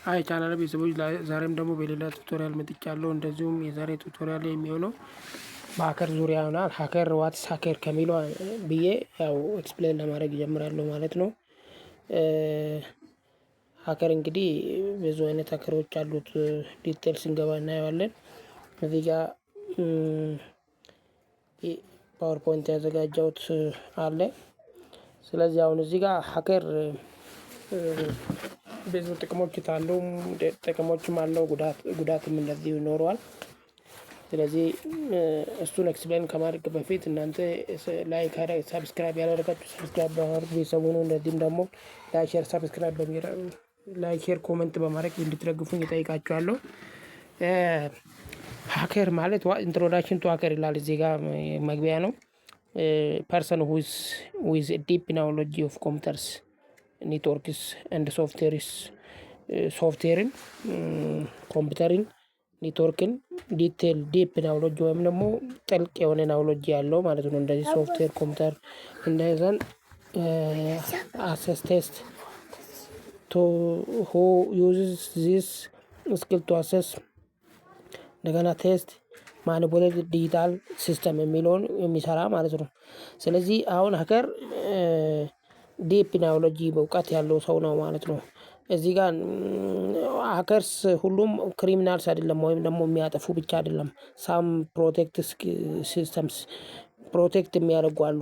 ሃይ ቻናል ቤተሰቦች ዛሬም ደግሞ በሌላ ቱቶሪያል መጥቻለሁ። እንደዚሁም የዛሬ ቱቶሪያል የሚሆነው በሀከር ዙሪያ ይሆናል። ሀከር ዋትስ ሀከር ከሚለው ብዬ ያው ኤክስፕሌን ለማድረግ እጀምራለሁ ማለት ነው። ሀከር እንግዲህ ብዙ አይነት ሀከሮች አሉት። ዲቴል ስንገባ እናየዋለን። እዚህ ጋር ፓወርፖይንት ያዘጋጀሁት አለ። ስለዚህ አሁን እዚህ ጋር ሀከር ብዙ ጥቅሞች አሉ። ጥቅሞችም አለው ጉዳትም እንደዚሁ ይኖረዋል። ስለዚህ እሱን ኤክስፕሌን ከማድረግ በፊት እናንተ ላይክ ሰብስክራይብ ያላደረጋችሁ ሰብስክራይብ በማድረግ ቤተሰብ ሁኑ። እንደዚህም ደግሞ ላይክ ሼር ሰብስክራይብ ላይክ ሼር ኮሜንት በማድረግ እንድትደግፉኝ እጠይቃችኋለሁ። ሀከር ማለት ኢንትሮዳክሽን ቱ ሀከር ይላል እዚህ ጋር መግቢያ ነው። ፐርሰን ዊዝ ዲፕ ናውሎጂ ኦፍ ኮምፒውተርስ ኔትወርክስ ኤንድ ሶፍትዌርስ ሶፍትዌርን ኮምፒውተርን ኔትወርክን ዲቴል ዲፕ ናውሎጂ ወይም ደግሞ ጥልቅ የሆነ ናውሎጂ ያለው ማለት ነው። እንደዚህ ሶፍትዌር ኮምፒውተር እንደዛን አሰስ ቴስት ቱ ሁ ዩዝስ ዚስ ስኪል ቱ አሰስ እንደገና ቴስት ማኒፑሌት ዲጂታል ሲስተም የሚለውን የሚሰራ ማለት ነው። ስለዚህ አሁን ሀከር ዲፕ ናውሎጂ በእውቀት ያለው ሰው ነው ማለት ነው። እዚህ ጋር ሀከርስ ሁሉም ክሪሚናልስ አይደለም ወይም ደግሞ የሚያጠፉ ብቻ አይደለም። ሳም ፕሮቴክት ሲስተምስ ፕሮቴክት የሚያደርጉ አሉ።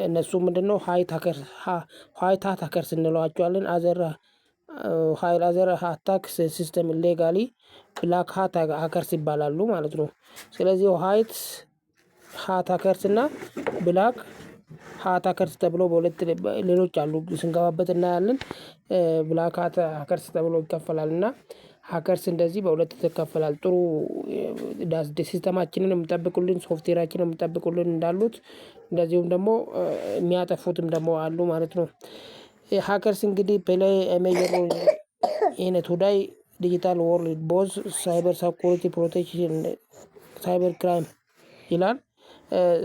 እነሱ ምንድነው? ሃይት ሀከርስ እንለዋቸዋለን። አዘር አታክ ሲስተም ሌጋሊ ብላክ ሃት ሀከርስ ይባላሉ ማለት ነው። ስለዚህ ዋይት ሃት ሀከርስ እና ብላክ ሃት ሀከርስ ተብሎ በሁለት ሌሎች አሉ ስንገባበት እናያለን። ብላክ ሃት ሀከርስ ተብሎ ይከፈላል እና ሀከርስ እንደዚህ በሁለት ይከፈላል። ጥሩ ሲስተማችንን የሚጠብቁልን ሶፍትዌራችንን የሚጠብቁልን እንዳሉት እንደዚሁም ደግሞ የሚያጠፉትም ደግሞ አሉ ማለት ነው። ሀከርስ እንግዲህ ፕሌይ ኤ ሜጀር ሮል ኢን ቱዴይ ዲጂታል ወርልድ ቦዝ ሳይበር ሴኩሪቲ ፕሮቴክሽን ሳይበር ክራይም ይላል።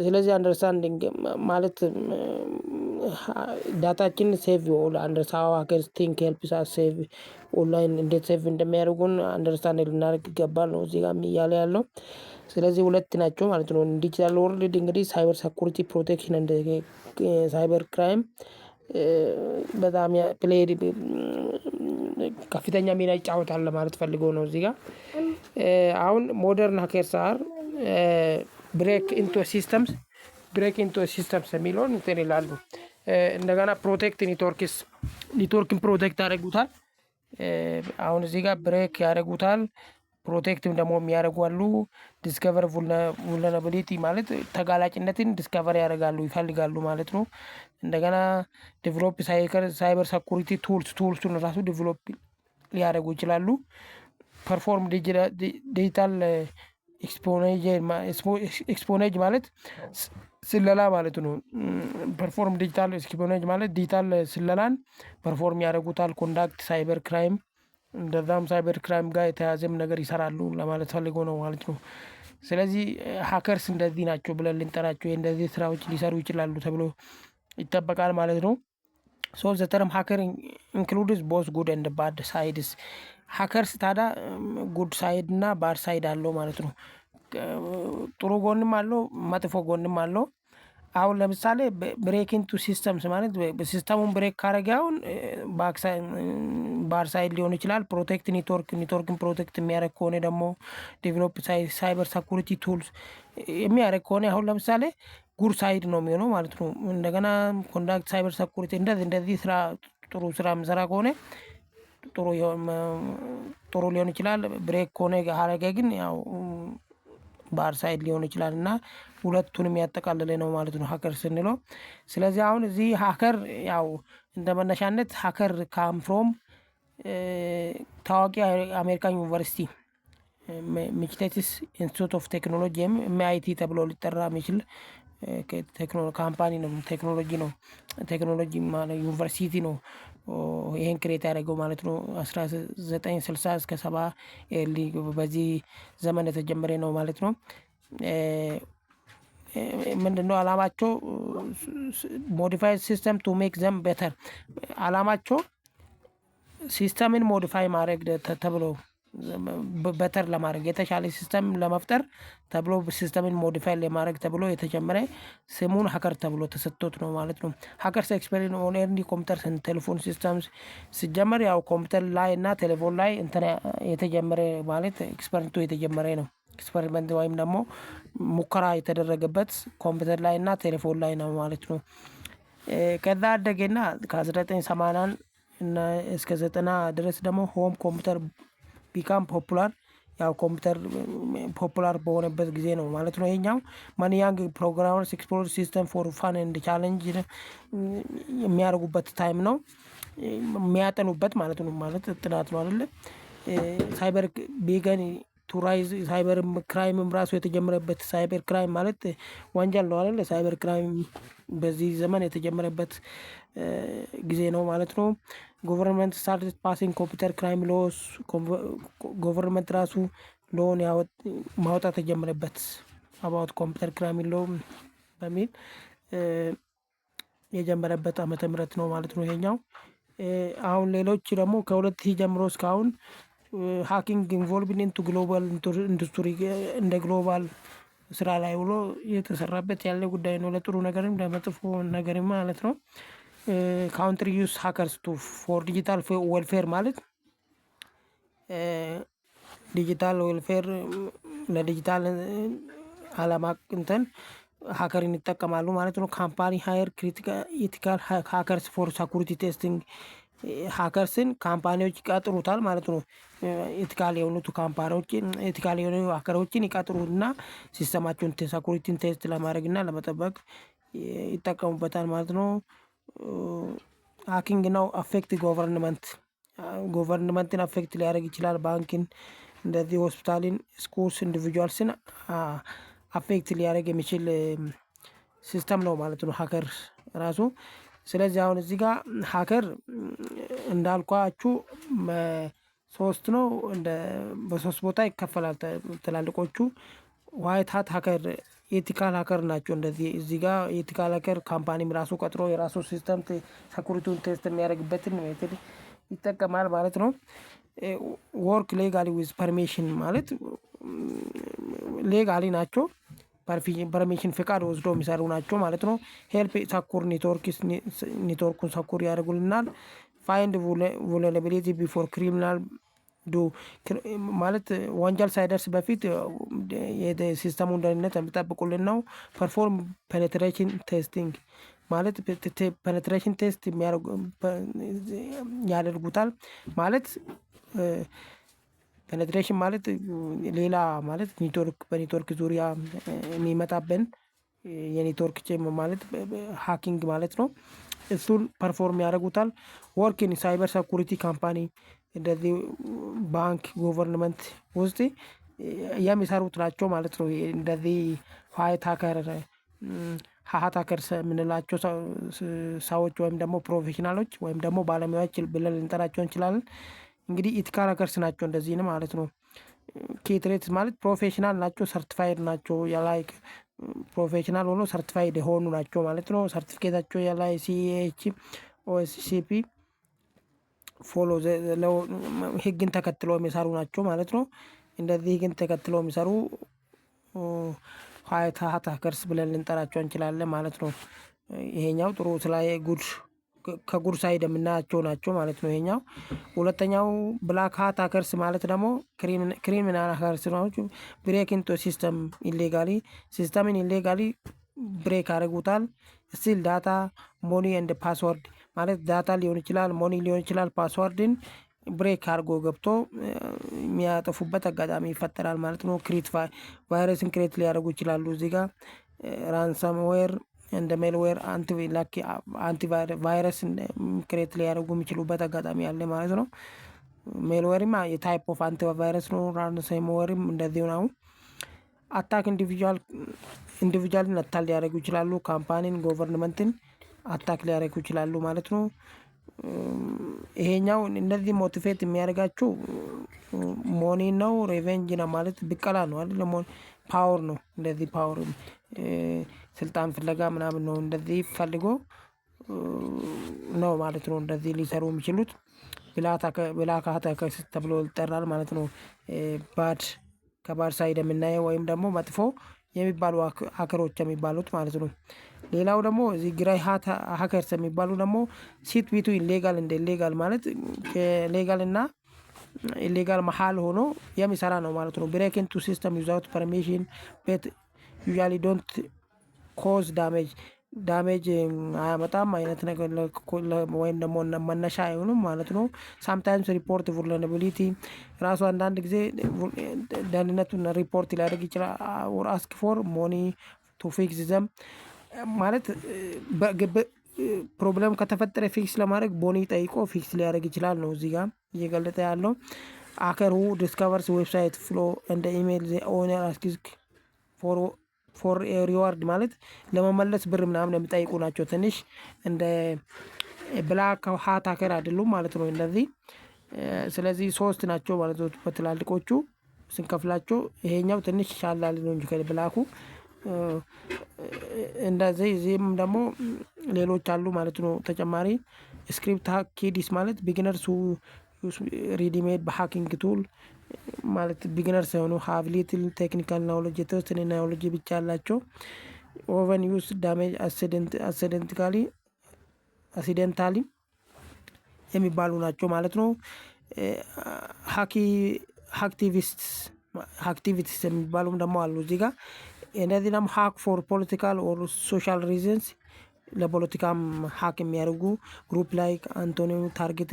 ስለዚህ አንደርስታንዲንግ ማለት ዳታችን ሴቭ አንደርስታንድ ሀከርስ ቲንክ ሄልፕስ አስ ሴቭ ኦንላይን እንዴት ሴቭ እንደሚያደርጉን አንደርስታንድ ልናደርግ ይገባል ነው እዚህ ጋር እያለ ያለው። ስለዚህ ሁለት ናቸው ማለት ነው። ዲጂታል ወርልድ እንግዲህ ሳይበር ሴኩሪቲ ፕሮቴክሽን እንደ ሳይበር ክራይም በጣም ፕሌይ ከፍተኛ ሚና ይጫወታል ለማለት ፈልገው ነው እዚህ ጋር። አሁን ሞደርን ሀከርስ አር ብሬክ ኢንቱ ሲስተምስ የሚለውን እንትን ይላሉ። እንደገና ፕሮቴክት ኔትወርክን ፕሮቴክት ያደርጉታል። አሁን እዚህ ጋር ብሬክ ያደርጉታል። ፕሮቴክትም ደግሞ የሚያደርጉ አሉ። ዲስከቨር vulnerability ማለት ተጋላጭነትን ዲስከቨር ያደርጋሉ ይፈልጋሉ ማለት ነው። እንደገና ዴቨሎፕ ሳይበር ሴኩሪቲ ቱልሱን ራሱ ዴቨሎፕ ሊያደርጉ ይችላሉ። ፐርፎርም ዲጂታል ኤክስፖኔጅ ማለት ስለላ ማለት ነው። ፐርፎርም ዲጂታል ኤክስፖኔጅ ማለት ዲጂታል ስለላን ፐርፎርም ያደርጉታል። ኮንዳክት ሳይበር ክራይም እንደዛም ሳይበር ክራይም ጋር የተያዘም ነገር ይሰራሉ ለማለት ፈልጎ ነው ማለት ነው። ስለዚህ ሀከርስ እንደዚህ ናቸው ብለን ልንጠራቸው እንደዚህ ስራዎች ሊሰሩ ይችላሉ ተብሎ ይጠበቃል ማለት ነው። ሶ ዘ ተርም ሀከር ኢንክሉድስ ቦዝ ጉድ ኤንድ ባድ ሳይድስ ሀከርስ ታዲያ ጉድ ሳይድ እና ባድ ሳይድ አለው ማለት ነው። ጥሩ ጎንም አለው መጥፎ ጎንም አለው። አሁን ለምሳሌ ብሬክ ኢንቱ ሲስተምስ ማለት ሲስተሙን ብሬክ ካረገ አሁን ባድ ሳይድ ሊሆን ይችላል። ፕሮቴክት ኔትወርክን ፕሮቴክት የሚያደርግ ከሆነ ደግሞ ዴቨሎፕ ሳይበር ሴኩሪቲ ቱልስ የሚያደርግ ከሆነ አሁን ለምሳሌ ጉድ ሳይድ ነው የሚሆነው ማለት ነው። እንደገና ኮንዳክት ሳይበር ሴኩሪቲ እንደዚህ ስራ ጥሩ ስራ የምሰራ ከሆነ ጥሩ ሊሆን ይችላል። ብሬክ ከሆነ ሀረገ ግን ያው ባድ ሳይድ ሊሆን ይችላል እና ሁለቱንም ያጠቃለለ ነው ማለት ነው ሀከር ስንለው። ስለዚህ አሁን እዚህ ሀከር ያው እንደ መነሻነት ሀከር ካም ፍሮም ታዋቂ አሜሪካን ዩኒቨርሲቲ ሚችቴትስ ኢንስቲትዩት ኦፍ ቴክኖሎጂ ኤምአይቲ ተብሎ ሊጠራ የሚችል ካምፓኒ ነው። ቴክኖሎጂ ማለት ዩኒቨርሲቲ ነው ይሄን ክሬት ያደረገው ማለት ነው። 1960 እስከ 70 በዚህ ዘመን የተጀመረ ነው ማለት ነው። ምንድነው አላማቸው? ሞዲፋይድ ሲስተም ቱ ሜክ ዘም ቤተር አላማቸው ሲስተምን ሞዲፋይ ማድረግ ተብሎ በተር ለማድረግ የተሻለ ሲስተም ለመፍጠር ተብሎ ሲስተምን ሞዲፋይ ለማድረግ ተብሎ የተጀመረ ስሙን ሀከር ተብሎ ተሰጥቶት ነው ማለት ነው። ሀከርስ ኤክስፐሪመንት ኦን ኤርሊ ኮምፒውተርስ ኤንድ ቴሌፎን ሲስተምስ ሲጀመር ያው ኮምፒውተር ላይ እና ቴሌፎን ላይ እንትን የተጀመረ ማለት ኤክስፐሪመንቱ የተጀመረ ነው። ኤክስፐሪመንት ወይም ደግሞ ሙከራ የተደረገበት ኮምፒውተር ላይ እና ቴሌፎን ላይ ነው ማለት ነው። ከዛ አደገና ከ1980 እና እስከ 90 ድረስ ደግሞ ሆም ኮምፒውተር ቢካም ፖፑላር ያው ኮምፒውተር ፖፑላር በሆነበት ጊዜ ነው ማለት ነው። ይሄኛው ማኒ ያንግ ፕሮግራመርስ ኤክስፕሎር ሲስተም ፎር ፋን ኤንድ ቻሌንጅ የሚያደርጉበት ታይም ነው የሚያጠኑበት ማለት ነው። ማለት ጥናት ነው አይደለ? ሳይበር ቢገን ቱ ራይዝ ሳይበር ክራይምም ራሱ የተጀመረበት ሳይበር ክራይም ማለት ወንጀል ነው አይደለ? ሳይበር ክራይም በዚህ ዘመን የተጀመረበት ጊዜ ነው ማለት ነው። ጎቨርንመንት ስታርትድ ፓሲንግ ኮምፒውተር ክራይም ሎስ ጎቨርንመንት ራሱ ሎን ማውጣት የጀመረበት አባውት ኮምፒውተር ክራይም ሎ በሚል የጀመረበት ዓመተ ምህረት ነው ማለት ነው ይሄኛው። አሁን ሌሎች ደግሞ ከ2000 ጀምሮ እስካሁን ሃኪንግ ኢንቮልቭድ ኢንቱ ግሎባል ኢንዱስትሪ እንደ ግሎባል ስራ ላይ ውሎ የተሰራበት ያለ ጉዳይ ነው። ለጥሩ ነገርም ለመጥፎ ነገርም ማለት ነው። ካውንትሪ ዩስ ሃከርስ ቱ ፎር ዲጂታል ዌልፌር ማለት ዲጂታል ዌልፌር ለዲጂታል አላማ እንትን ሀከርን ይጠቀማሉ ማለት ነው። ካምፓኒ ሃየር ክሪቲካል ኢቲካል ሃከርስ ፎር ሰኩሪቲ ቴስቲንግ ሃከርስን ካምፓኒዎች ይቀጥሩታል ማለት ነው። ኢቲካል የሆኑት ካምፓኒዎችን ኢቲካል የሆኑ ሃከሮችን ይቀጥሩና ሲስተማቸውን ሰኩሪቲን ቴስት ለማድረግና ለመጠበቅ ይጠቀሙበታል ማለት ነው። ሃኪንግ ነው አፌክት ጎቨርንመንትን አፌክት ሊያደርግ ይችላል። ባንክን እንደዚህ ሆስፒታልን ስኩልስ ኢንዲቪጁዋልስን አፌክት ሊያደርግ የሚችል ሲስተም ነው ማለት ነው ሀከር ራሱ። ስለዚህ አሁን እዚህ ጋር ሀከር እንዳልኳችሁ ሶስት ነው በሶስት ቦታ ይከፈላል። ትላልቆቹ ዋይት ሃት ሀከር ኤቲካል ሀከር ናቸው። እንደዚህ እዚህ ጋር ኤቲካል ሀከር ካምፓኒም ራሱ ቀጥሮ የራሱ ሲስተም ሰኩሪቲውን ቴስት የሚያደርግበትን ሜትድ ይጠቀማል ማለት ነው። ወርክ ሌጋሊ ዊዝ ፐርሚሽን ማለት ሌጋሊ ናቸው ፐርሚሽን ፍቃድ ወስዶ የሚሰሩ ናቸው ማለት ነው። ሄልፕ ሰኩር ኔትወርኩን ሰኩር ያደርጉልናል። ፋይንድ vulnerability ቢፎር ክሪሚናል ዱ ማለት ወንጀል ሳይደርስ በፊት የሲስተሙን ደህንነት የሚጠብቁልን ነው። ፐርፎርም ፔኔትሬሽን ቴስቲንግ ማለት ፔኔትሬሽን ቴስት ያደርጉታል ማለት ፔኔትሬሽን ማለት ሌላ ማለት በኔትወርክ ዙሪያ የሚመጣብን የኔትወርክ ቼም ማለት ሃኪንግ ማለት ነው። እሱን ፐርፎርም ያደርጉታል። ወርኪን ሳይበር ሰኩሪቲ ካምፓኒ እንደዚህ ባንክ ጎቨርንመንት ውስጥ የሚሰሩት ናቸው ማለት ነው። እንደዚህ ዋይት ሃከር ሀሃት ሃከርስ የምንላቸው ሰዎች ወይም ደግሞ ፕሮፌሽናሎች ወይም ደግሞ ባለሙያዎች ብለን ልንጠራቸው እንችላለን። እንግዲህ ኢቲካል ሃከርስ ናቸው እንደዚህ ነው ማለት ነው። ኬትሬት ማለት ፕሮፌሽናል ናቸው ሰርቲፋይድ ናቸው የላይክ ፕሮፌሽናል ሆኖ ሰርቲፋይድ የሆኑ ናቸው ማለት ነው። ሰርቲፊኬታቸው የላይ ሲኤች ኦኤስሲፒ ፎሎ ህግን ተከትለው የሚሰሩ ናቸው ማለት ነው። እንደዚህ ህግን ተከትለው የሚሰሩ ዋይት ሃት ሃከርስ ብለን ልንጠራቸው እንችላለን ማለት ነው። ይሄኛው ጥሩ ስላይ ጉድ ከጉድ ሳይድ የምናያቸው ናቸው ማለት ነው። ይሄኛው ሁለተኛው ብላክ ሃት ሃከርስ ማለት ደግሞ ክሪሚናል ሃከርስ ናቸው። ብሬክ ኢንቱ ሲስተም ኢሌጋሊ ሲስተምን ኢሌጋሊ ብሬክ ያደርጉታል። ስቲል ዳታ ሞኒ ኤንድ ፓስወርድ ማለት ዳታ ሊሆን ይችላል ሞኒ ሊሆን ይችላል ፓስወርድን ብሬክ አድርጎ ገብቶ የሚያጠፉበት አጋጣሚ ይፈጠራል ማለት ነው። ክሪት ቫይረስን ክሬት ሊያደርጉ ይችላሉ። እዚህ ጋር ራንሰም ዌር እንደ ሜልዌር አንቲ ቫይረስ ክሬት ሊያደርጉ የሚችሉበት አጋጣሚ አለ ማለት ነው። ሜልዌርም የታይፕ ኦፍ አንቲ ቫይረስ ነው። ራንሰም ዌርም እንደዚሁ ነው። አታክ ኢንዲቪጁዋልን አታክ ሊያደርጉ ይችላሉ። ካምፓኒን ጎቨርንመንትን አታክ ሊያደርጉ ይችላሉ ማለት ነው። ይሄኛው እነዚህ ሞቲቬት የሚያደርጋችሁ ሞኒ ነው ሬቬንጅ ነው ማለት ብቀላ ነው አይደል? ፓወር ነው እንደዚህ ፓወር ስልጣን ፍለጋ ምናምን ነው እንደዚህ ፈልጎ ነው ማለት ነው እንደዚህ ሊሰሩ የሚችሉት። ብላክ አታከርስ ተብሎ ይጠራል ማለት ነው። ባድ ከባድ ሳይድ የምናየው ወይም ደግሞ መጥፎ የሚባሉ ሀከሮች የሚባሉት ማለት ነው። ሌላው ደግሞ እዚህ ግራይ ሀከርስ የሚባሉ ደግሞ ሲት ቢትዊን ሌጋል እንደ ሌጋል ማለት ሌጋል እና ኢሌጋል መሀል ሆኖ የሚሰራ ነው ማለት ነው። ብሬክ ኢንቱ ሲስተም ዊዛውት ፐርሚሽን በት ዩዥዋሊ ዶንት ኮዝ ዳሜጅ አያመጣም አይነት ነገር ወይም ደግሞ መነሻ አይሆንም ማለት ነው። ሳምታይምስ ሪፖርት vulnerability ራሱ አንዳንድ ጊዜ ደህንነቱን ሪፖርት ሊያደርግ ይችላል። or ask for money to fix them ማለት ፕሮብለም ከተፈጠረ ፊክስ ለማድረግ ቦኒ ጠይቆ ፊክስ ሊያደርግ ይችላል ነው እዚህ ጋር እየገለጠ ያለው። hacker who discovers website flow and email the owner asks for a reward ማለት ለመመለስ ብር ምናምን የሚጠይቁ ናቸው። ትንሽ እንደ ብላክ ሃት ሀከር አይደሉም ማለት ነው እነዚህ። ስለዚህ 3 ናቸው ማለት ነው በትላልቆቹ ስንከፍላቸው። ይሄኛው ትንሽ ሻላል ነው እንጂ ከብላኩ እንደዚህ እዚህም ደግሞ ሌሎች አሉ ማለት ነው ተጨማሪ። ስክሪፕት ሃክ ኪድስ ማለት ቢግነርስ ሪዲሜድ በሃኪንግ ቱል ማለት ቢግነርስ የሆኑ ሃቭ ሊትል ቴክኒካል ናውሌጅ የተወሰነ ናውሌጅ ብቻ ያላቸው ኦቨን ዩስ ዳሜጅ አክሲደንታሊ የሚባሉ ናቸው ማለት ነው። አክቲቪቲስ የሚባሉም ደግሞ አሉ እዚህ ጋር። እነዚህ ደግሞ ሃክ ፎር ፖለቲካል ኦር ሶሻል ሪዝንስ ለፖለቲካም ሃክ የሚያደርጉ ግሩፕ ላይ አንቶኒዮ ታርጌት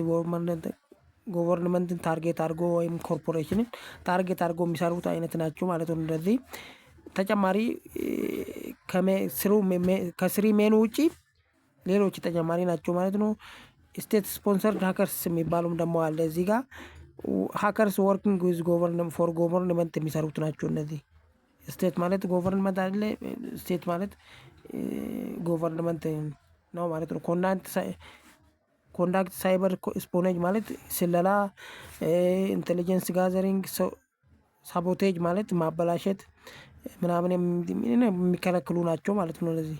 ጎቨርንመንትን ታርጌት አድርጎ ወይም ኮርፖሬሽንን ታርጌት አድርጎ የሚሰሩት አይነት ናቸው ማለት ነው። እንደዚህ ተጨማሪ ከስሪ ሜኑ ውጪ ሌሎች ተጨማሪ ናቸው ማለት ነው። ስቴት ስፖንሰርድ ሃከርስ የሚባሉም ደግሞ አለ እዚህ ጋር። ሃከርስ ወርኪንግ ዊዝ ጎቨርንመንት የሚሰሩት ናቸው እነዚህ። ስቴት ማለት ጎቨርንመንት አይደለ፣ ስቴት ማለት ጎቨርንመንት ነው ማለት ነው። ኮንዳክት ሳይበር ስፖኔጅ ማለት ስለላ፣ ኢንቴሊጀንስ ጋዘሪንግ፣ ሳቦቴጅ ማለት ማበላሸት ምናምን የሚከለክሉ ናቸው ማለት ነው። እነዚህ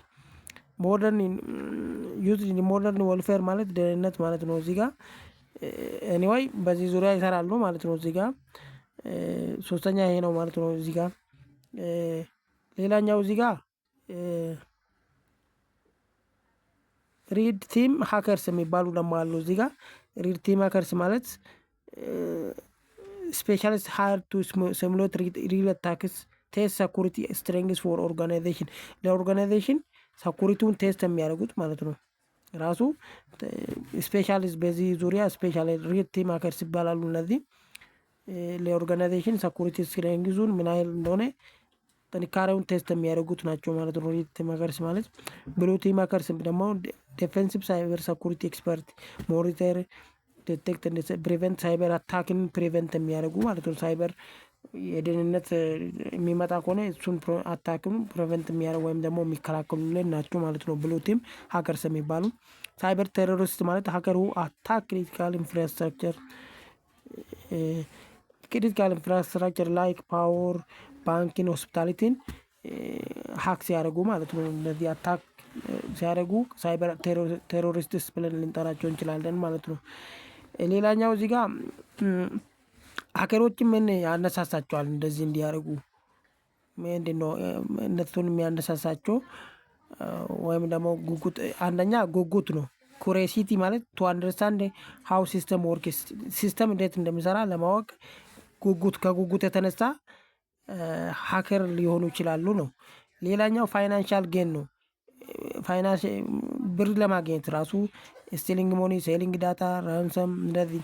ሞደርን ወልፌር ማለት ደህንነት ማለት ነው እዚህ ጋር። ኤኒዌይ በዚህ ዙሪያ ይሰራሉ ማለት ነው እዚህ ጋር። ሶስተኛ ይሄ ነው ማለት ነው እዚህ ጋር። ሌላኛው እዚህ ጋር ሪድ ቲም ሃከርስ የሚባሉ ደግሞ አሉ እዚህ ጋር። ሪድ ቲም ሃከርስ ማለት ስፔሻሊስት ሃየር ቱ ሲሙሌት ሪል አታክስ ቴስት ሰኩሪቲ ስትሬንግስ ፎር ኦርጋናይዜሽን ለኦርጋናይዜሽን ሰኩሪቲውን ቴስት የሚያደርጉት ማለት ነው። ራሱ ስፔሻሊስት በዚህ ዙሪያ ስፔሻል ሪድ ቲም ሃከርስ ይባላሉ እነዚህ። ለኦርጋናይዜሽን ሰኩሪቲ ስትሬንግዙን ምን ያህል እንደሆነ ጥንካሬውን ቴስት የሚያደርጉት ናቸው ማለት ነው ሪድ ቲም ሃከርስ ማለት። ብሉ ቲም ሃከርስ ደግሞ ዲፌንሲቭ ሳይበር ሰኩሪቲ ኤክስፐርት ሞኒተር ዲቴክት ፕሪቨንት ሳይበር አታክን ፕሪቨንት የሚያደርጉ ማለት ነው። ሳይበር የደህንነት የሚመጣ ከሆነ እሱን አታክን ፕሪቨንት የሚያደርጉ ወይም ደግሞ የሚከላከሉልን ናቸው ማለት ነው ብሉ ቲም ሃከርስ የሚባሉ። ሳይበር ቴሮሪስት ማለት ሃከሩ አታክ ክሪቲካል ኢንፍራስትራክቸር ላይክ ፓወር፣ ባንኪን፣ ሆስፒታሊቲን ሃክ ሲያደርጉ ማለት ነው። እነዚህ አታክ ሲያደርጉ ሳይበር ቴሮሪስትስ ብለን ልንጠራቸው እንችላለን ማለት ነው። ሌላኛው እዚህ ጋር ሀከሮችን ምን ያነሳሳቸዋል እንደዚህ እንዲያደርጉ? ምንድነው እነሱን የሚያነሳሳቸው? ወይም ደግሞ ጉጉት፣ አንደኛ ጉጉት ነው። ኩሪዮሲቲ ማለት ቱ አንደርስታንድ ሃው ሲስተም ወርክስ ሲስተም እንዴት እንደሚሰራ ለማወቅ ጉጉት፣ ከጉጉት የተነሳ ሀከር ሊሆኑ ይችላሉ ነው። ሌላኛው ፋይናንሻል ጌን ነው። ፋይናንስ ብር ለማግኘት ራሱ ስቲሊንግ ሞኒ፣ ሴሊንግ ዳታ፣ ራንሰም እንደዚህ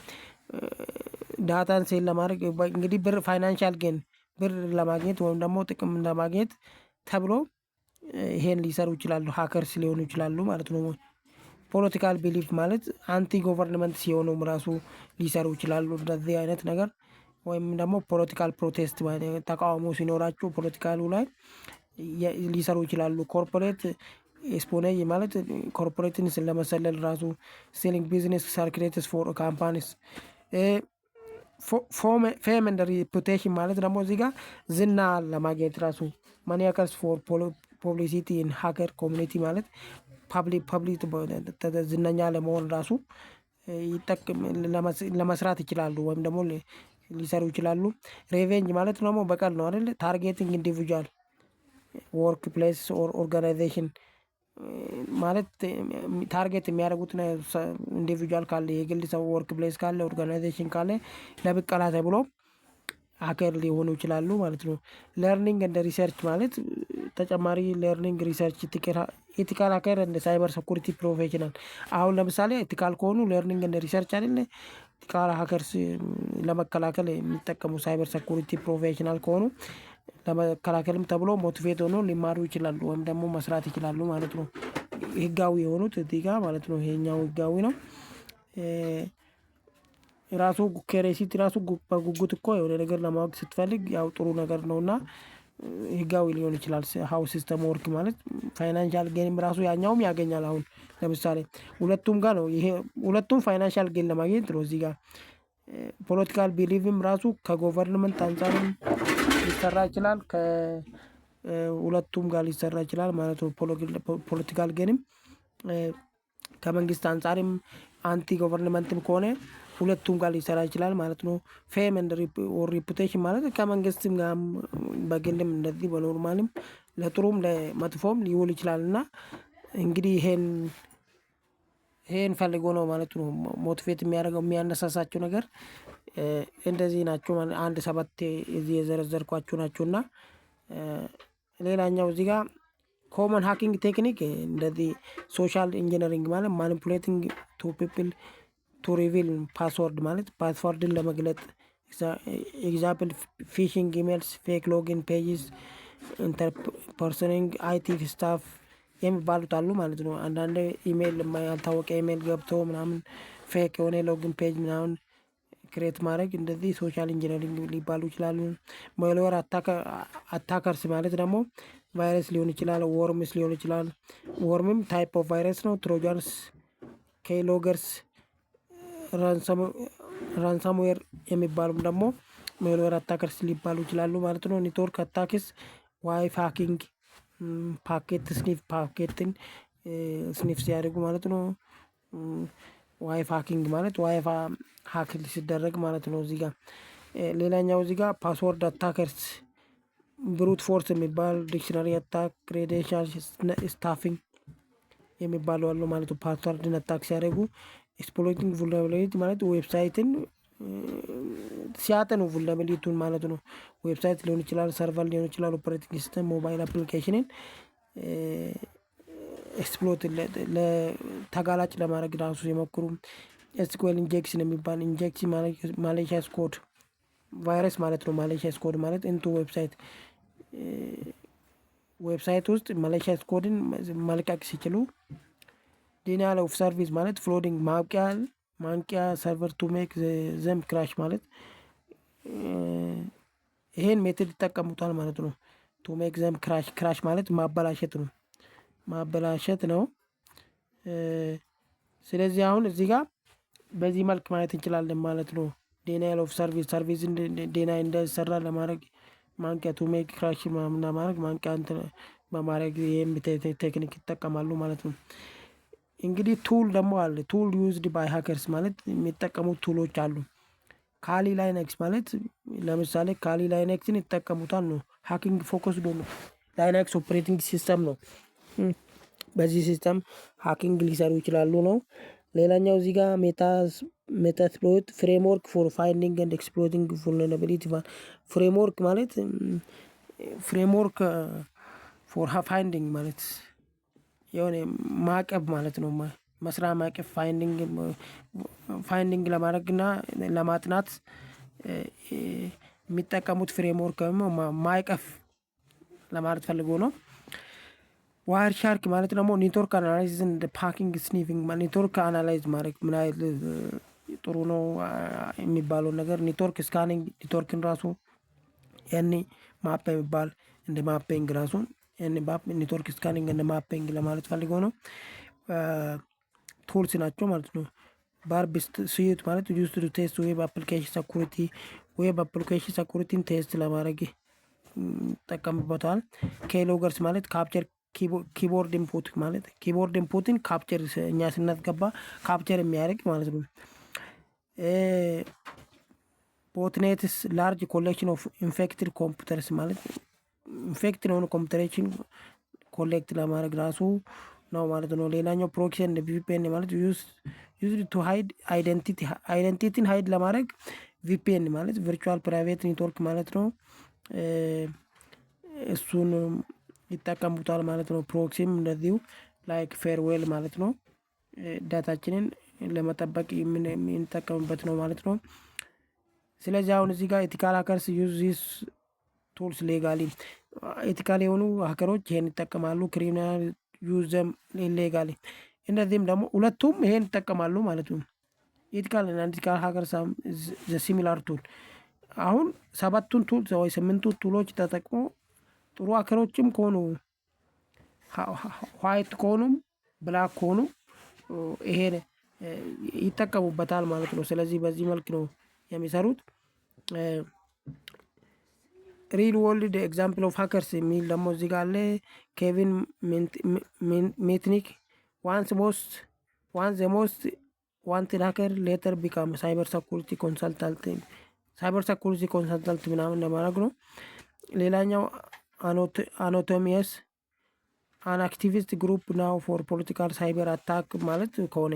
ዳታን ሴል ለማድረግ እንግዲህ ብር ፋይናንሻል ጌን ብር ለማግኘት ወይም ደግሞ ጥቅም ለማግኘት ተብሎ ይሄን ሊሰሩ ይችላሉ፣ ሀከርስ ሊሆኑ ይችላሉ ማለት ነው። ፖለቲካል ቢሊፍ ማለት አንቲ ጎቨርንመንት ሲሆኑም ራሱ ሊሰሩ ይችላሉ እንደዚህ አይነት ነገር። ወይም ደግሞ ፖለቲካል ፕሮቴስት ተቃውሞ ሲኖራቸው ፖለቲካሉ ላይ ሊሰሩ ይችላሉ። ኮርፖሬት ስፖኔጅ ማለት ኮርፖሬትን ለመሰለል ራሱ ሴሊንግ ቢዝነስ ሰርክሌትስ ፎር ካምፓኒስ። ፌም እንደ ሪፑቴሽን ማለት ደግሞ እዚህ ጋር ዝና ለማግኘት ራሱ ማኒ ሃከርስ ፎር ፐብሊሲቲ ኢን ሃከር ኮሚኒቲ ማለት ፐብሊክ ዝነኛ ለመሆን ራሱ ይጠቅም ለመስራት ይችላሉ ወይም ደግሞ ሊሰሩ ይችላሉ። ሬቬንጅ ማለት ደግሞ በቀል ነው አይደል? ታርጌቲንግ ኢንዲቪጁዋል ወርክ ፕሌስ ኦር ኦርጋናይዜሽን ማለት ታርጌት የሚያደርጉት ኢንዲቪጁዋል ካለ የግል ሰው ወርክ ፕሌስ ካለ ኦርጋናይዜሽን ካለ ለብቀላ ተብሎ ሀከር ሊሆኑ ይችላሉ ማለት ነው። ለርኒንግ እንደ ሪሰርች ማለት ተጨማሪ ለርኒንግ ሪሰርች ኢቲካል ሀከር እንደ ሳይበር ሴኩሪቲ ፕሮፌሽናል። አሁን ለምሳሌ ኢቲካል ከሆኑ ለርኒንግ እንደ ሪሰርች አይደለ? ኢቲካል ሀከርስ ለመከላከል የሚጠቀሙ ሳይበር ሴኩሪቲ ፕሮፌሽናል ከሆኑ ለመከላከልም ተብሎ ሞቲቬት ሆኖ ሊማሩ ይችላሉ ወይም ደግሞ መስራት ይችላሉ ማለት ነው። ህጋዊ የሆኑት እዚህ ጋር ማለት ነው። ይሄኛው ህጋዊ ነው። ራሱ ከሬሲት ራሱ በጉጉት እኮ የሆነ ነገር ለማወቅ ስትፈልግ ያው ጥሩ ነገር ነውና ህጋዊ ሊሆን ይችላል። ሀው ሲስተም ወርክ ማለት ፋይናንሻል ጌንም ራሱ ያኛውም ያገኛል። አሁን ለምሳሌ ሁለቱም ጋር ነው ይሄ ሁለቱም ፋይናንሻል ጌን ለማግኘት ነው። እዚህ ጋር ፖለቲካል ቢሊቭም ራሱ ከጎቨርንመንት አንፃርም ሊሰራ ይችላል ከሁለቱም ጋር ሊሰራ ይችላል ማለት ነው። ፖለቲካል ጌንም ከመንግስት አንፃርም አንቲ ጎቨርንመንትም ከሆነ ሁለቱም ጋር ሊሰራ ይችላል ማለት ነው። ፌም ኤንድ ሪፑቴሽን ማለት ከመንግስትም ጋር በግልም እንደዚህ በኖርማልም ለጥሩም ለመጥፎም ሊውል ይችላል። እና እንግዲህ ይሄን ፈልጎ ነው ማለት ነው። ሞቲቬት የሚያደርገው የሚያነሳሳቸው ነገር እንደዚህ ናቸው። አንድ ሰባት እዚህ የዘረዘርኳቸው ናቸው። እና ሌላኛው እዚህ ጋር ኮመን ሃኪንግ ቴክኒክ እንደዚህ ሶሻል ኢንጂነሪንግ ማለት ማኒፑሌቲንግ ቱ ፒፕል ቱ ሪቪል ፓስወርድ ማለት ፓስወርድን ለመግለጥ ኤግዛምፕል ፊሽንግ ኢሜልስ ፌክ ሎጊን ፔጅስ ኢንተርፐርሰኒንግ አይቲ ስታፍ የሚባሉት አሉ ማለት ነው። አንዳንድ ኢሜል ያልታወቀ ኢሜል ገብቶ ምናምን ፌክ የሆነ ሎጊን ፔጅ ምናምን ክሬት ማድረግ እንደዚህ ሶሻል ኢንጂነሪንግ ሊባሉ ይችላሉ። ሞልዌር አታከርስ ማለት ደግሞ ቫይረስ ሊሆን ይችላል ወርምስ ሊሆን ይችላል። ወርምም ታይፕ ኦፍ ቫይረስ ነው። ትሮጃንስ ኬይሎገርስ ራንሳምዌር የሚባሉም ደግሞ ሞልዌር አታከርስ ሊባሉ ይችላሉ ማለት ነው። ኔትወርክ አታክስ ዋይፍ ሃኪንግ ፓኬት ስኒፍ ፓኬትን ስኒፍ ሲያደርጉ ማለት ነው። ዋይፍ ሃኪንግ ማለት ዋይፋ ሀክ ሲደረግ ማለት ነው። እዚህ ጋር ሌላኛው እዚህ ጋር ፓስወርድ አታከርስ ብሩት ፎርስ የሚባል ዲክሽነሪ አታክ ክሬዴንሻል ስታፊንግ የሚባሉ አሉ ማለት ነው። ፓስወርድን አታክ ሲያደርጉ ኤክስፕሎይቲንግ vulnerability ማለት ዌብሳይትን ሲያጠኑ vulnerabilityን ማለት ነው። ዌብሳይት ሊሆን ይችላል ሰርቨር ሊሆን ይችላል ኦፐሬቲንግ ሲስተም ሞባይል አፕሊኬሽንን ኤክስፕሎት ለተጋላጭ ለማድረግ ራሱ የሞክሩ። ኤስኩኤል ኢንጀክሽን የሚባል ኢንጀክሽን ማሌሺየስ ኮድ ቫይረስ ማለት ነው። ማሌሺየስ ኮድ ማለት ኢንቱ ዌብሳይት ውስጥ ማሌሺየስ ኮድን መልቀቅ ሲችሉ። ዲናል ኦፍ ሰርቪስ ማለት ፍሎዲንግ ማንቂያ ሰርቨር ቱ ሜክ ዘም ክራሽ ማለት ይሄን ሜትድ ይጠቀሙታል ማለት ነው። ቱ ሜክ ዘም ክራሽ ማለት ማበላሸት ነው። ስለዚህ አሁን እዚህ ጋር በዚህ መልክ ማየት እንችላለን ማለት ነው። ዴናይል ኦፍ ሰርቪስ ዴናይ እንዳይሰራ ለማድረግ ማንቂያ ቱ ሜክ ክራሽ ምናምን ማድረግ ማንቂያ እንትን በማድረግ ይሄን ቴክኒክ ይጠቀማሉ ማለት ነው። እንግዲህ ቱል ደግሞ አለ። ቱል ዩዝድ ባይ ሃከርስ ማለት የሚጠቀሙት ቱሎች አሉ። ካሊ ላይነክስ ማለት ለምሳሌ ካሊ ላይነክስን ይጠቀሙታል ነው። ሃኪንግ ፎከስ ዶ ነው። ላይነክስ ኦፕሬቲንግ ሲስተም ነው። በዚህ ሲስተም ሃኪንግ ሊሰሩ ይችላሉ ነው። ሌላኛው እዚህ ጋር ሜታስፕሎይት ፍሬምወርክ ፎር ፋይንዲንግ ኤንድ ኤክስፕሎይቲንግ vulnerability ፍሬምወርክ ማለት ፍሬምወርክ ፎር ፋይንዲንግ ማለት የሆነ ማዕቀብ ማለት ነው። መስሪያ ማዕቀብ ፋይንዲንግ ለማድረግ እና ለማጥናት የሚጠቀሙት ፍሬምወርክ ማዕቀፍ ለማለት ፈልጎ ነው። ዋይር ሻርክ ማለት ደግሞ ኔትወርክ አናላይዝ እንደ ፓኪንግ ስኒፊንግ ኔትወርክ አናላይዝ ማድረግ ምን ያህል ጥሩ ነው የሚባለውን ነገር ኔትወርክ ስካኒንግ ኔትወርክን ራሱ ያኔ ማፕ የሚባል እንደ ማፒንግ ራሱን ያኔ ኔትወርክ ስካኒንግ እንደ ማፒንግ ለማለት ፈልገው ነው። ቱልስ ናቸው ማለት ነው። ባርቢስት ስዩት ማለት ዩዝድ ቱ ቴስት ዌብ አፕሊኬሽን ሴኩሪቲ ዌብ አፕሊኬሽን ሴኩሪቲን ቴስት ለማድረግ ይጠቀምበታል። ኬይሎገርስ ማለት ካፕቸር ኪቦርድ ኢንፑት ማለት ኪቦርድ ኢንፑትን ካፕቸር እኛ ስናስገባ ካፕቸር የሚያደርግ ማለት ነው። ቦትኔትስ ላርጅ ኮሌክሽን ኦፍ ኢንፌክትድ ኮምፒውተርስ ማለት ኢንፌክትድ የሆኑ ኮምፒውተሮችን ኮሌክት ለማድረግ ራሱ ነው ማለት ነው። ሌላኛው ፕሮክሲ ኤንድ ቪፒኤን ማለት ዩዝድ ቱ ሃይድ አይደንቲቲን ሃይድ ለማድረግ ቪፒኤን ማለት ቨርቹዋል ፕራይቬት ኔትወርክ ማለት ነው። እሱን ይጠቀሙታል ማለት ነው። ፕሮክሲም እንደዚሁ ላይክ ፌርዌል ማለት ነው። ዳታችንን ለመጠበቅ የምንጠቀምበት ነው ማለት ነው። ስለዚህ አሁን እዚህ ጋር ኤቲካል ሀከርስ ዩዝ ዚስ ቱልስ ሌጋሊ ኤቲካል የሆኑ ሀከሮች ይሄን ይጠቀማሉ። ክሪሚናል ዩዝ ዘም ኢሌጋሊ እነዚህም ደግሞ ሁለቱም ይሄን ይጠቀማሉ ማለት ነው። ኤቲካል እና አንኤቲካል ሀከርስ ዘ ሲሚላር ቱል አሁን 7ቱን ቱል ወይ 8ቱ ቱሎች ተጠቅሞ ጥሩ ሀከሮችም ከሆኑ ዋይት ከሆኑም ብላክ ከሆኑ ይሄን ይጠቀሙበታል ማለት ነው። ስለዚህ በዚህ መልክ ነው የሚሰሩት። ሪል ወርልድ ኤግዛምፕል ኦፍ ሀከርስ የሚል ደግሞ እዚህ ጋር አለ። ኬቪን ሜትኒክ ዋንስ ዘ ሞስት ዋንትድ ሀከር ሌተር ቢካም ሳይበር ሰኩሪቲ ኮንሰልታንት ምናምን ለማድረግ ነው። ሌላኛው አኖቶሚየስ አን አክቲቪስት ግሩፕ ናው ፎር ፖለቲካል ሳይበር አታክ ማለት ከሆነ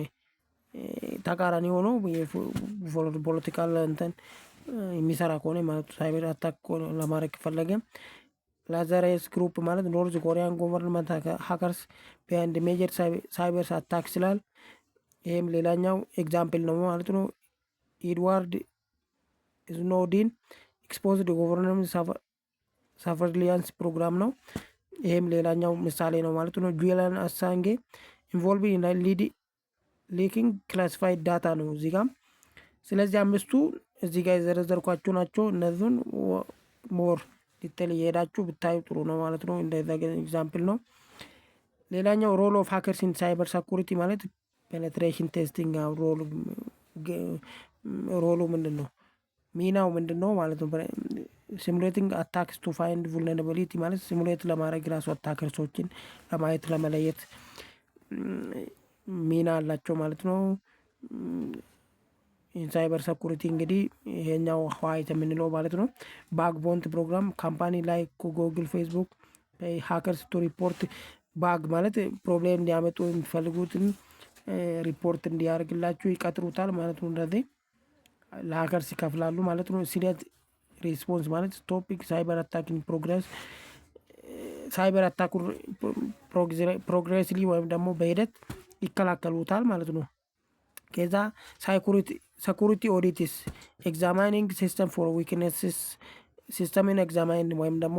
ተቃራኒ ሆኖ ፖለቲካል እንትን የሚሰራ ከሆነ ማለት ሳይበር አታክ ለማድረግ ከፈለገ ላዛሬስ ግሩፕ ማለት ኖርዝ ኮሪያን ጎቨርንመንት ሀከርስ ቢሃይንድ ሜጀር ሳይበር አታክ ስላል ይሄም ሌላኛው ኤግዛምፕል ነው ማለት ነው። ኤድዋርድ ስኖዲን ኤክስፖዝድ ጎቨርንመንት ሰርቬይላንስ ፕሮግራም ነው። ይሄም ሌላኛው ምሳሌ ነው ማለት ነው። ጁሊያን አሳንጌ ኢንቮልቭ ኢን ሊኪንግ ክላሲፋይድ ዳታ ነው እዚህ ጋር። ስለዚህ አምስቱ እዚህ ጋር የዘረዘርኳቸው ናቸው። እነዚህን ሞር ዲቴል እየሄዳችሁ ብታዩ ጥሩ ነው ማለት ነው። እንደዛ ኤግዛምፕል ነው። ሌላኛው ሮል ኦፍ ሀከርስ ኢን ሳይበር ሰኩሪቲ ማለት ፔኔትሬሽን ቴስቲንግ ሮሉ ምንድን ነው ሚናው ምንድን ነው ማለት ነው። ሲሙሌቲንግ አታክስ ቱ ፋይንድ vulnerability ማለት ሲሙሌት ለማድረግ ራሱ አታከርሶችን ለማየት ለመለየት ሚና አላቸው ማለት ነው። ኢንሳይበር ሰኩሪቲ እንግዲህ ይሄኛው ዋይት የምንለው ማለት ነው። ባግቦንት ፕሮግራም ካምፓኒ ላይ ጉግል ፌስቡክ ሀከርስ ቱ ሪፖርት ባግ ማለት ፕሮብሌም እንዲያመጡ የሚፈልጉትን ሪፖርት እንዲያደርግላችሁ ይቀጥሩታል ማለት ነው። እንደዚህ ለሀከርስ ይከፍላሉ ማለት ነው። ሲሪየስ ሪስፖንስ ማለት ቶፒክ ሳይበር አታኪንግ ፕሮግረስ ሳይበር አታኩ ፕሮግሬስሊ ወይም ደግሞ በሂደት ይከላከሉታል ማለት ነው። ከዛ ሰኩሪቲ ኦዲትስ ኤግዛማይኒንግ ሲስተም ፎር ዊክነስስ ሲስተምን ኤግዛማይን ወይም ደግሞ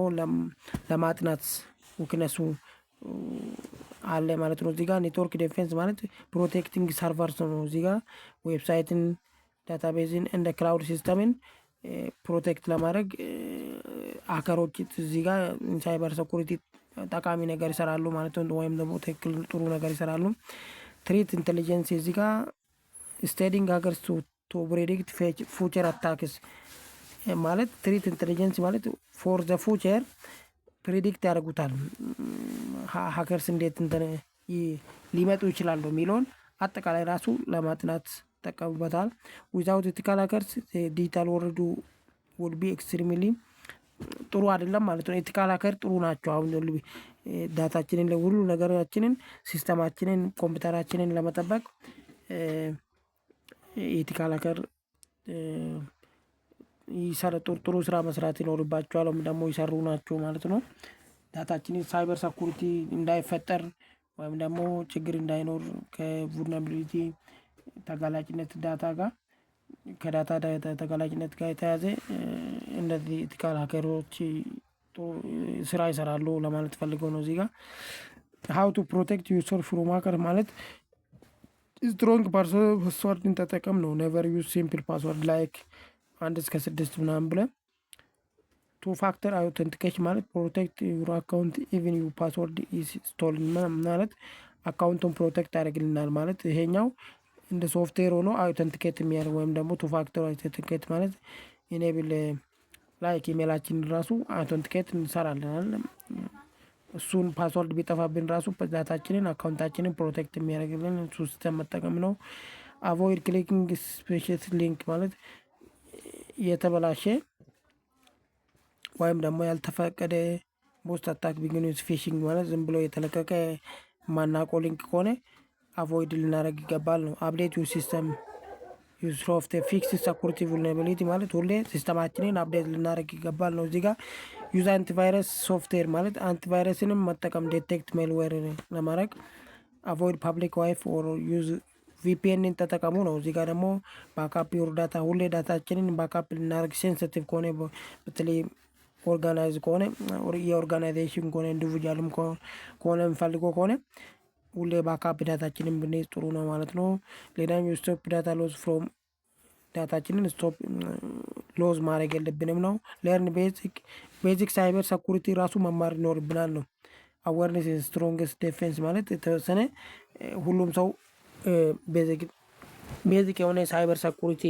ለማጥናት ዊክነሱ አለ ማለት ነው። እዚጋ ኔትወርክ ዲፌንስ ማለት ፕሮቴክቲንግ ሰርቨርስ ነው። እዚጋ ዌብሳይትን ዳታቤዝን እንደ ክላውድ ሲስተምን ፕሮቴክት ለማድረግ ሀከሮች እዚህ ጋር ሳይበር ሰኩሪቲ ጠቃሚ ነገር ይሰራሉ ማለት ነው። ወይም ደግሞ ትክክል ጥሩ ነገር ይሰራሉ። ትሪት ኢንቴሊጀንስ እዚህ ጋር ስቴዲንግ ሀከርስ ቱ ፕሬዲክት ፉቸር አታክስ ማለት ትሪት ኢንቴሊጀንስ ማለት ፎር ዘ ፉቸር ፕሬዲክት ያደርጉታል ሀከርስ እንዴት ሊመጡ ይችላሉ የሚለውን አጠቃላይ ራሱ ለማጥናት ይጠቀሙበታል። ዊዛውት ኤቲካል ሀከርስ ዲጂታል ወርልድ ውድ ቢ ኤክስትሪምሊ ጥሩ አይደለም ማለት ነው። ኤቲካል ሀከር ጥሩ ናቸው። አሁን ዳታችንን ለሁሉ ነገራችንን ሲስተማችንን ኮምፒውተራችንን ለመጠበቅ ኤቲካል ሀከር ጥሩ ስራ መስራት ይኖርባቸዋል ወይም ደግሞ ይሰሩ ናቸው ማለት ነው። ዳታችንን ሳይበር ሰኩሪቲ እንዳይፈጠር ወይም ደግሞ ችግር እንዳይኖር ከvulnerability ተጋላጭነት ዳታ ጋር ከዳታ ተጋላጭነት ጋር የተያዘ እንደዚህ ኤቲካል ሀከሮች ስራ ይሰራሉ ለማለት ፈልገው ነው። እዚህ ጋር how to protect yourself from hacker ማለት ስትሮንግ ፓስወርድን ተጠቀም ነው። never use simple password like 1-6 ምናምን ብለን ቱ ፋክተር አውተንቲኬሽን ማለት ፕሮቴክት ዩር አካውንት ኢቭን ዩ ፓስወርድ ኢዝ ስቶልን ማለት አካውንቱን ፕሮቴክት ያደርግልናል ማለት ይሄኛው እንደ ሶፍትዌር ሆኖ አውተንቲኬት የሚያደርግ ወይም ደግሞ ቱ ፋክተር አውተንቲኬት ማለት ኢኔብል ላይክ ኢሜላችን ራሱ አውተንቲኬት እንሰራለን እሱን ፓስወርድ ቢጠፋብን ራሱ ዳታችንን አካውንታችንን ፕሮቴክት የሚያደርግልን እሱ ሲስተም መጠቀም ነው። አቮይድ ክሊኪንግ ስፔሽስ ሊንክ ማለት የተበላሸ ወይም ደግሞ ያልተፈቀደ ቦስት አታክ ቢግኒስ ፊሽንግ ማለት ዝም ብሎ የተለቀቀ ማናውቀው ሊንክ ከሆነ አቮይድ ልናደርግ ይገባል ነው። አፕዴት ዩር ሲስተም ዩዝ ሶፍትዌር ፊክስ ሰኩሪቲ vulnerability ማለት ሁሌ ሲስተማችንን አፕዴት ልናደርግ ይገባል ነው። እዚህ ጋር ዩዝ አንቲቫይረስ ሶፍትዌር ማለት አንቲቫይረስንም መጠቀም ዴቴክት ሜልዌር ለማድረግ አቮይድ ፓብሊክ ዋይፍ ኦር ዩዝ ቪፒኤንን ተጠቀሙ ነው። እዚህ ጋር ደግሞ ባካፕ ዩር ዳታ ሁሌ ዳታችንን ባካፕ ልናደርግ ሴንሲቲቭ ከሆነ በተለይ ኦርጋናይዝ ከሆነ የኦርጋናይዜሽን ከሆነ ኢንዲቪጁዋልም ከሆነ የሚፈልገው ከሆነ ሁሌ ባካፕ ዳታችንን ብንይዝ ጥሩ ነው ማለት ነው። ሌላኛው ስቶፕ ዳታ ሎዝ ፍሮም ዳታችንን ስቶፕ ሎዝ ማድረግ የለብንም ነው። ለርን ቤዚክ ሳይበር ሰኩሪቲ ራሱ መማር ይኖርብናል ነው። አዌርነስ ስትሮንግስት ዲፌንስ ማለት የተወሰነ ሁሉም ሰው ቤዚክ የሆነ ሳይበር ሰኩሪቲ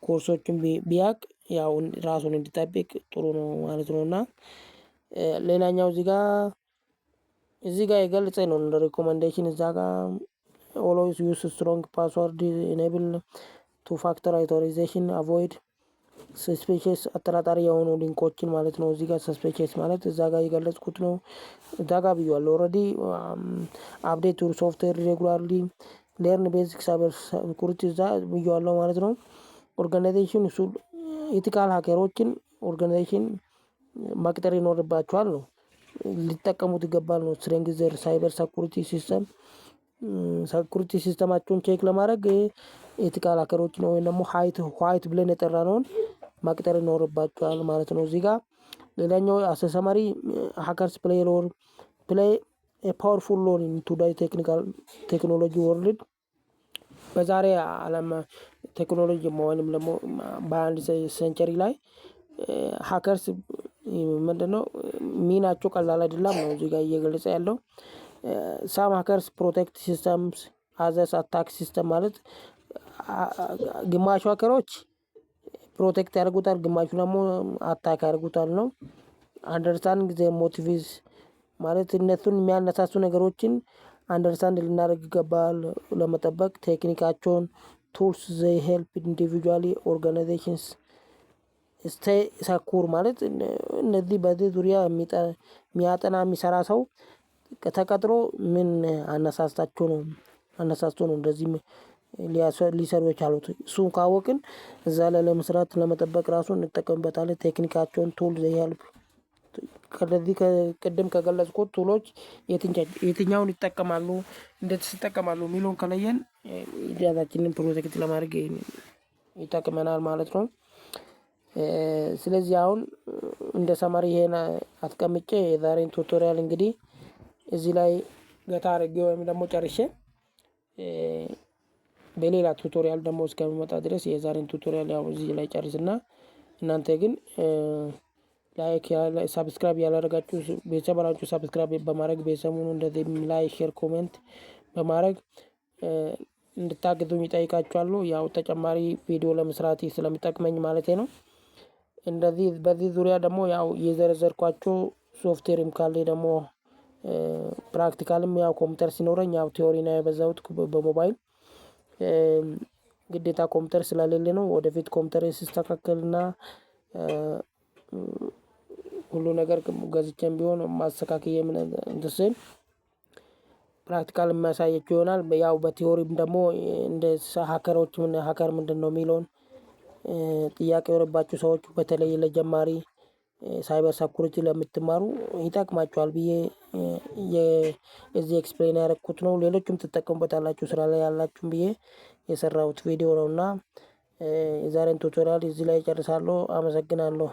ኮርሶችን ቢያቅ ያው ራሱን እንዲጠብቅ ጥሩ ነው ማለት ነው። እና ሌላኛው እዚህ ጋር የገልጸ ነው እንደ ሪኮመንዴሽን እዛ ጋር ኦልዌይስ ዩስ ስትሮንግ ፓስወርድ ኢኔብል ቱ ፋክተር አውቶራይዜሽን አቮይድ ሰስፔሽስ አጠራጣሪ የሆኑ ሊንኮችን ማለት ነው። እዚህ ጋር ሰስፔሽስ ማለት እዛ ጋር የገለጽኩት ነው። እዛ ጋር ብያለሁ ኦልሬዲ አፕዴት ዩር ሶፍትዌር ሬጉላርሊ ለርን ቤዚክ ሳይበር ሰኩሪቲ እዛ ብያለሁ ማለት ነው። ኦርጋናይዜሽን እሱ ኢቲካል ሀከሮችን ኦርጋናይዜሽን መቅጠር ይኖርባቸዋል ነው። ሊጠቀሙት ይገባል ነው። ስትሬንግዘር ሳይበር ሰኩሪቲ ሲስተም ሰኩሪቲ ሲስተማቸውን ቼክ ለማድረግ ኢቲካል ሀከሮችን ወይም ደግሞ ዋይት ብለን የጠራነውን መቅጠር ይኖርባቸዋል ማለት ነው። እዚህ ጋር ሌላኛው አሰሰመሪ ሀከርስ ፕሌይ ፓወርፉል ሮል ኢን ቱዴይ ቴክኖሎጂ ወርልድ በዛሬ ዓለም ቴክኖሎጂ ወይም ደግሞ በአንድ ሴንቸሪ ላይ ሀከርስ ምንድነው ሚናቸው ቀላል አይደለም ነው እዚህ ጋር እየገለጸ ያለው። ሳም ሀከርስ ፕሮቴክት ሲስተምስ አዘርስ አታክ ሲስተም ማለት ግማሹ ሀከሮች ፕሮቴክት ያደርጉታል፣ ግማሹ ደግሞ አታክ ያደርጉታል ነው። አንደርስታንዲንግ ዘ ሞቲቭስ ማለት እነሱን የሚያነሳሱ ነገሮችን አንደርስታንድ ልናደርግ ይገባል ለመጠበቅ ቴክኒካቸውን ቱልስ ዘይ ሄልፕ ኢንዲቪጁዋሊ ኦርጋናይዜሽንስ ስቴይ ሰኩር ማለት እነዚህ በዚህ ዙሪያ የሚያጠና የሚሰራ ሰው ተቀጥሮ ምን አነሳስቶ ነው እንደዚህ ሊሰሩ የቻሉት እሱን ካወቅን እዛ ላይ ለመስራት ለመጠበቅ ራሱ እንጠቀምበታለን። ቴክኒካቸውን ቱል ዘይ ሄልፕ ከዚህ ቅድም ከገለጽኩት ቱሎች የትኛውን ይጠቀማሉ እንዴት ይጠቀማሉ የሚለውን ከለየን ዳታችንን ፕሮቴክት ለማድረግ ይጠቅመናል ማለት ነው። ስለዚህ አሁን እንደ ሰመሪ ይሄን አስቀምጬ የዛሬን ቱቶሪያል እንግዲህ እዚህ ላይ ገታ አድርጌ ወይም ደግሞ ጨርሼ በሌላ ቱቶሪያል ደግሞ እስከሚመጣ ድረስ የዛሬን ቱቶሪያል ያው እዚህ ላይ ጨርስና እናንተ ግን ላይክ ሰብስክራይብ ያላደረጋችሁ ቤተሰባችሁ ሰብስክራይብ በማድረግ ቤተሰቡን እንደዚህ ላይክ ሼር ኮሜንት በማድረግ እንድታግዙኝ እጠይቃችኋለሁ። ያው ተጨማሪ ቪዲዮ ለመስራት ስለሚጠቅመኝ ማለት ነው። እንደዚህ በዚህ ዙሪያ ደግሞ ያው የዘረዘርኳቸው ሶፍትዌርም ካለ ደግሞ ፕራክቲካልም ያው ኮምፒውተር ሲኖረኝ ያው ቲዮሪ ነው ያበዛሁት በሞባይል ግዴታ ኮምፒውተር ስለሌለ ነው። ወደፊት ኮምፒውተር ሲስተካከልና ሁሉ ነገር ገዝቼም ቢሆን ማስተካከየ ምን እንደሰል ፕራክቲካል የሚያሳያችሁ ይሆናል። ያው በቲዮሪም ደግሞ እንደ ሀከሮች ሀከር ምንድነው የሚለውን ጥያቄ የሆነባችሁ ሰዎች በተለይ ለጀማሪ ሳይበር ሰኩሪቲ ለምትማሩ ይጠቅማችኋል ብዬ የዚህ ኤክስፕሌን ያደረኩት ነው። ሌሎችም ትጠቀሙበታላችሁ ስራ ላይ ያላችሁም ብዬ የሰራሁት ቪዲዮ ነውና የዛሬን ቱቶሪያል እዚህ ላይ ጨርሳለሁ። አመሰግናለሁ።